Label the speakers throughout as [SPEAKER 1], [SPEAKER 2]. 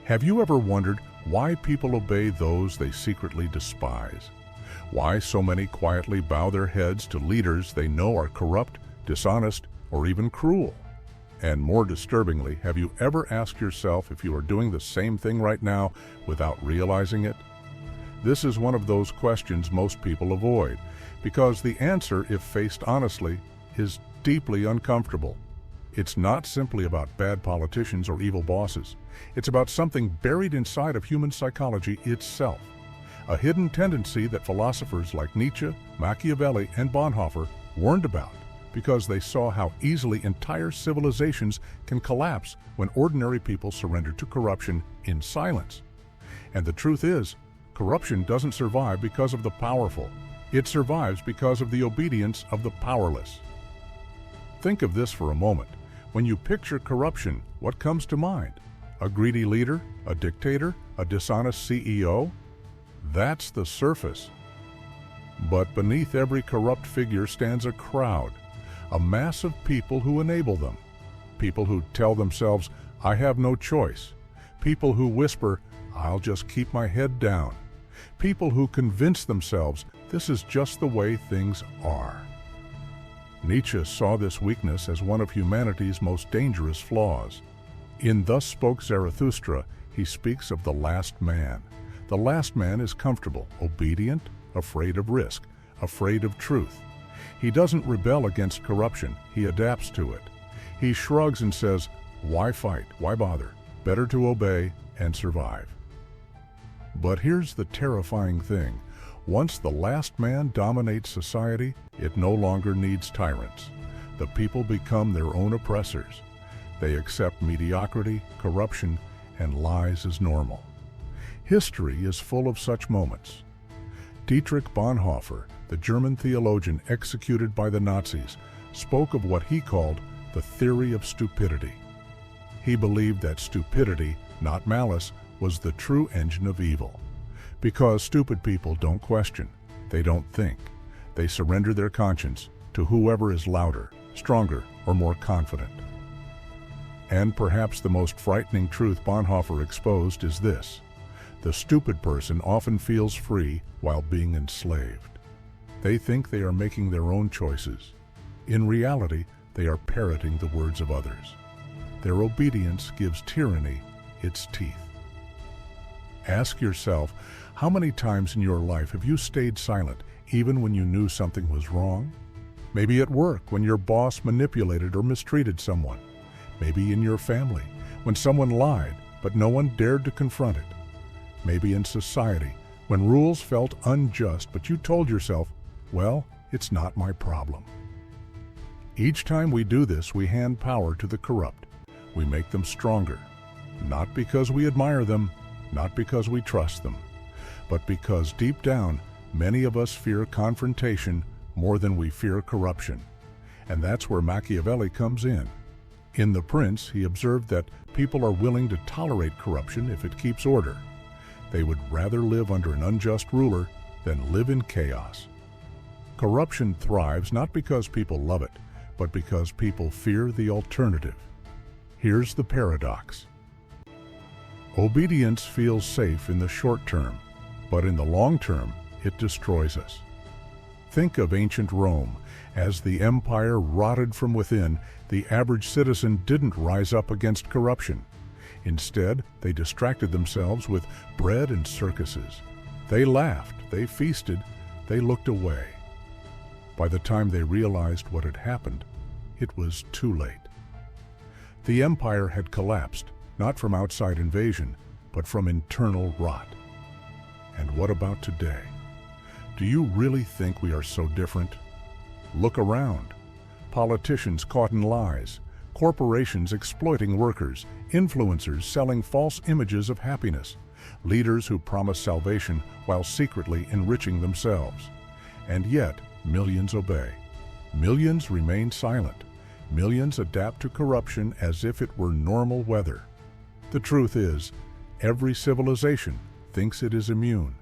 [SPEAKER 1] Have you ever wondered why people obey those they secretly despise? Why so many quietly bow their heads to leaders they know are corrupt, dishonest, or even cruel? And more disturbingly, have you ever asked yourself if you are doing the same thing right now without realizing it? This is one of those questions most people avoid, because the answer, if faced honestly, is deeply uncomfortable. It's not simply about bad politicians or evil bosses. It's about something buried inside of human psychology itself, a hidden tendency that philosophers like Nietzsche, Machiavelli, and Bonhoeffer warned about because they saw how easily entire civilizations can collapse when ordinary people surrender to corruption in silence. And the truth is, corruption doesn't survive because of the powerful. It survives because of the obedience of the powerless. Think of this for a moment. When you picture corruption, what comes to mind? A greedy leader? A dictator? A dishonest CEO? That's the surface. But beneath every corrupt figure stands a crowd, a mass of people who enable them. People who tell themselves, "I have no choice." People who whisper, "I'll just keep my head down." People who convince themselves this is just the way things are. Nietzsche saw this weakness as one of humanity's most dangerous flaws. In Thus Spoke Zarathustra, he speaks of the last man. The last man is comfortable, obedient, afraid of risk, afraid of truth. He doesn't rebel against corruption, he adapts to it. He shrugs and says, "Why fight? Why bother? Better to obey and survive." But here's the terrifying thing. Once the last man dominates society, it no longer needs tyrants. The people become their own oppressors. They accept mediocrity, corruption, and lies as normal. History is full of such moments. Dietrich Bonhoeffer, the German theologian executed by the Nazis, spoke of what he called the theory of stupidity. He believed that stupidity, not malice, was the true engine of evil. Because stupid people don't question, they don't think. They surrender their conscience to whoever is louder, stronger, or more confident. And perhaps the most frightening truth Bonhoeffer exposed is this: the stupid person often feels free while being enslaved. They think they are making their own choices. In reality, they are parroting the words of others. Their obedience gives tyranny its teeth. Ask yourself, how many times in your life have you stayed silent even when you knew something was wrong? Maybe at work when your boss manipulated or mistreated someone. Maybe in your family when someone lied but no one dared to confront it. Maybe in society when rules felt unjust but you told yourself, "Well, it's not my problem." Each time we do this, we hand power to the corrupt. We make them stronger, not because we admire them, not because we trust them, but because deep down, many of us fear confrontation more than we fear corruption. And that's where Machiavelli comes in. In The Prince, he observed that people are willing to tolerate corruption if it keeps order. They would rather live under an unjust ruler than live in chaos. Corruption thrives not because people love it, but because people fear the alternative. Here's the paradox. Obedience feels safe in the short term, but in the long term, it destroys us. Think of ancient Rome. As the empire rotted from within, the average citizen didn't rise up against corruption. Instead, they distracted themselves with bread and circuses. They laughed, they feasted, they looked away. By the time they realized what had happened, it was too late. The empire had collapsed, not from outside invasion, but from internal rot. And what about today? Do you really think we are so different? Look around. Politicians caught in lies, corporations exploiting workers, influencers selling false images of happiness, leaders who promise salvation while secretly enriching themselves. And yet, millions obey. Millions remain silent. Millions adapt to corruption as if it were normal weather. The truth is, every civilization thinks it is immune,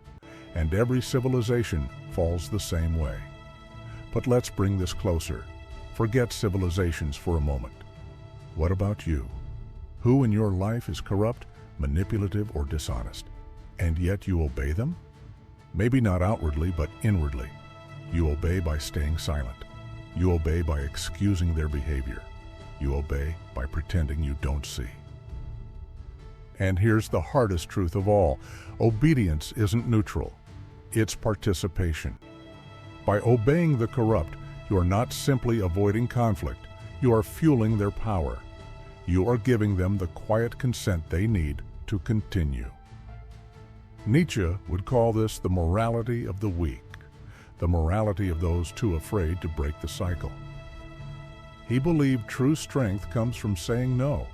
[SPEAKER 1] and every civilization falls the same way. But let's bring this closer. Forget civilizations for a moment. What about you? Who in your life is corrupt manipulative, or dishonest, and yet you obey them? Maybe not outwardly, but inwardly. You obey by staying silent. You obey by excusing their behavior. You obey by pretending you don't see. And here's the hardest truth of all. Obedience isn't neutral. It's participation. By obeying the corrupt, you are not simply avoiding conflict. You are fueling their power. You are giving them the quiet consent they need to continue. Nietzsche would call this the morality of the weak, the morality of those too afraid to break the cycle. He believed true strength comes from saying no,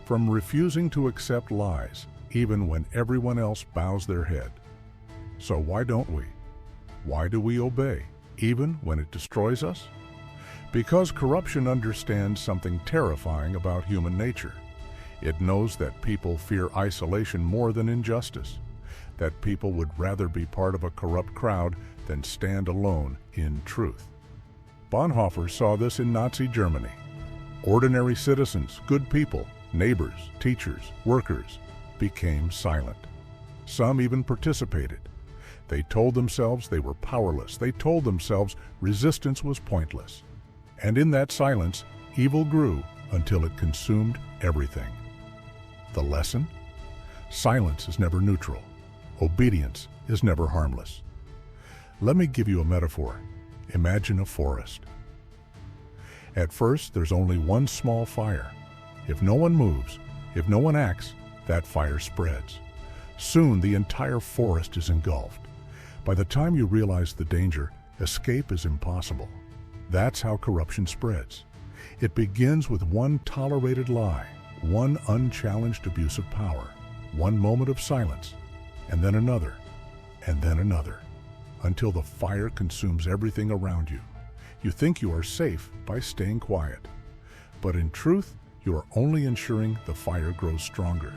[SPEAKER 1] from refusing to accept lies, even when everyone else bows their head. So why don't we? Why do we obey, even when it destroys us? Because corruption understands something terrifying about human nature. It knows that people fear isolation more than injustice, that people would rather be part of a corrupt crowd than stand alone in truth. Bonhoeffer saw this in Nazi Germany. Ordinary citizens, good people, neighbors, teachers, workers, became silent. Some even participated. They told themselves they were powerless. They told themselves resistance was pointless. And in that silence, evil grew until it consumed everything. The lesson? Silence is never neutral. Obedience is never harmless. Let me give you a metaphor. Imagine a forest. At first, there's only one small fire. If no one moves, if no one acts, that fire spreads. Soon, the entire forest is engulfed. By the time you realize the danger, escape is impossible. That's how corruption spreads. It begins with one tolerated lie, one unchallenged abuse of power, one moment of silence, and then another, until the fire consumes everything around you. You think you are safe by staying quiet, but in truth, you are only ensuring the fire grows stronger.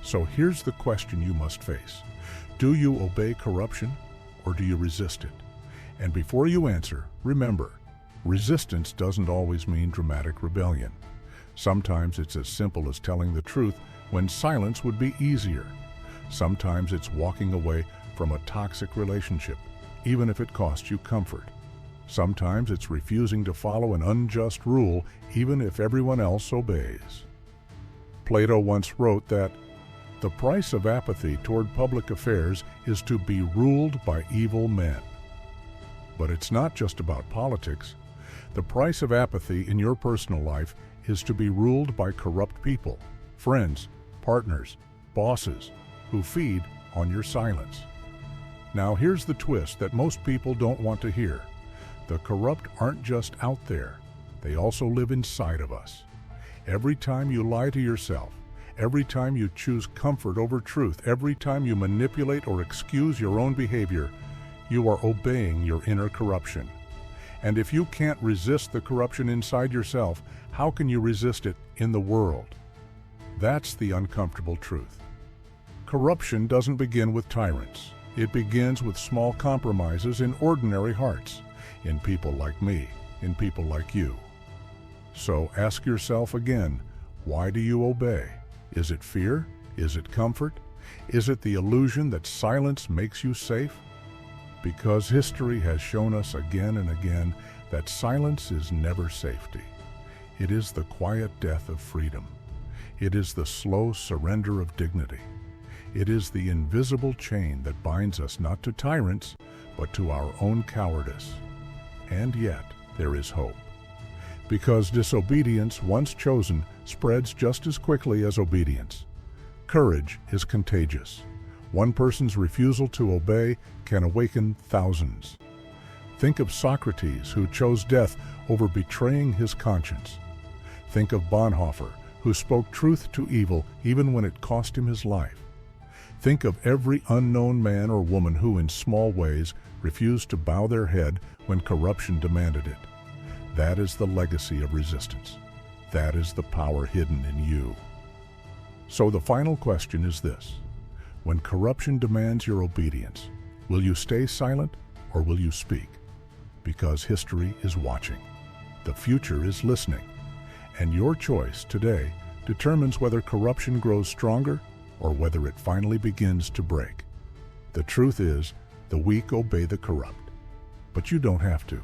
[SPEAKER 1] So here's the question you must face. Do you obey corruption, or do you resist it? And before you answer, remember, resistance doesn't always mean dramatic rebellion. Sometimes it's as simple as telling the truth when silence would be easier. Sometimes it's walking away from a toxic relationship, even if it costs you comfort. Sometimes it's refusing to follow an unjust rule, even if everyone else obeys. Plato once wrote that the price of apathy toward public affairs is to be ruled by evil men. But it's not just about politics. The price of apathy in your personal life is to be ruled by corrupt people, friends, partners, bosses, who feed on your silence. Now here's the twist that most people don't want to hear. The corrupt aren't just out there, they also live inside of us. Every time you lie to yourself, every time you choose comfort over truth, every time you manipulate or excuse your own behavior, you are obeying your inner corruption. And if you can't resist the corruption inside yourself, how can you resist it in the world? That's the uncomfortable truth. Corruption doesn't begin with tyrants. It begins with small compromises in ordinary hearts, in people like me, in people like you. So ask yourself again, why do you obey? Is it fear? Is it comfort? Is it the illusion that silence makes you safe? Because history has shown us again and again that silence is never safety. It is the quiet death of freedom. It is the slow surrender of dignity. It is the invisible chain that binds us not to tyrants, but to our own cowardice. And yet, there is hope. Because disobedience, once chosen, spreads just as quickly as obedience. Courage is contagious. One person's refusal to obey can awaken thousands. Think of Socrates, who chose death over betraying his conscience. Think of Bonhoeffer, who spoke truth to evil even when it cost him his life. Think of every unknown man or woman who, in small ways, refused to bow their head when corruption demanded it. That is the legacy of resistance. That is the power hidden in you. So the final question is this. When corruption demands your obedience, will you stay silent or will you speak? Because history is watching. The future is listening. And your choice today determines whether corruption grows stronger or whether it finally begins to break. The truth is, the weak obey the corrupt, but you don't have to.